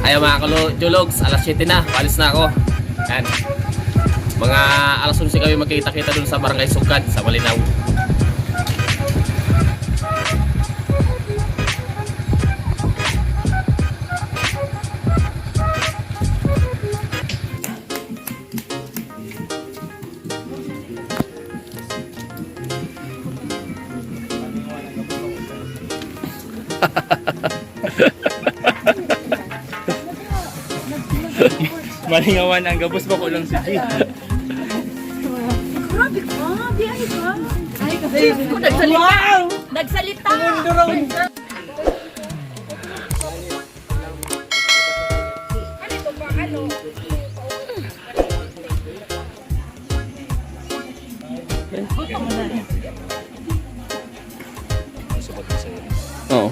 Kaya mga Jologs, alas 7 na, palis na ako. Yan. Mga alas 11 kami magkita-kita dun sa Barangay Sugad, sa Malinaw. Malingawan ang gabos ba ko lang si G. Grabe ka, biyahe ka. Ay, kasi nagsalita. Nagsalita. Ano ba, ano? Oo.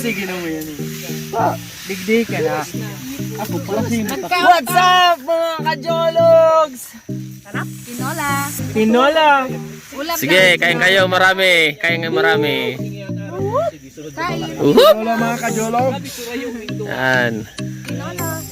Sige na mo yan eh. Digdig ka na. Ako pala si What's up mga kajologs? Sarap, tinola. Tinola. Ulam Sige, kain kayo marami. Kain kayo marami. Kain. Tinola mga kajologs. Yan. Tinola.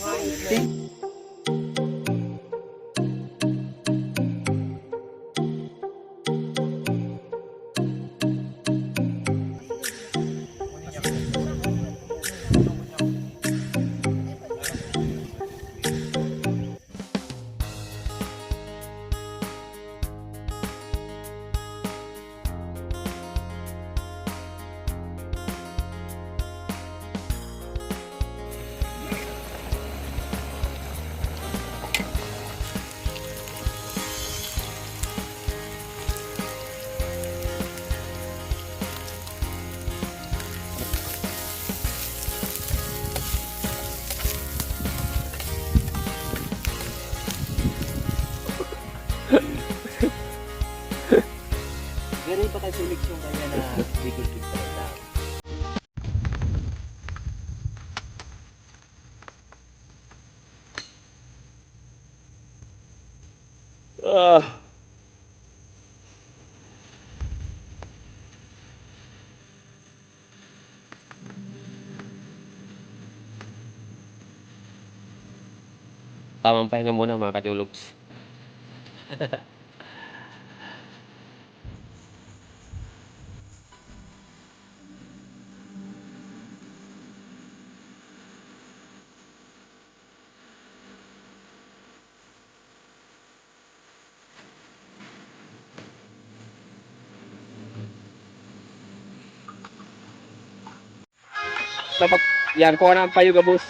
likod dito sa daan. Tamang pahinga muna mga kajologs. Dapat yan ko na ang payo ka boss.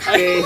Okay.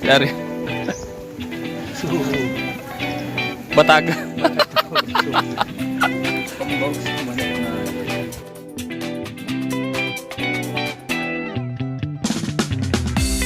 Dari. Batag. Box, manok na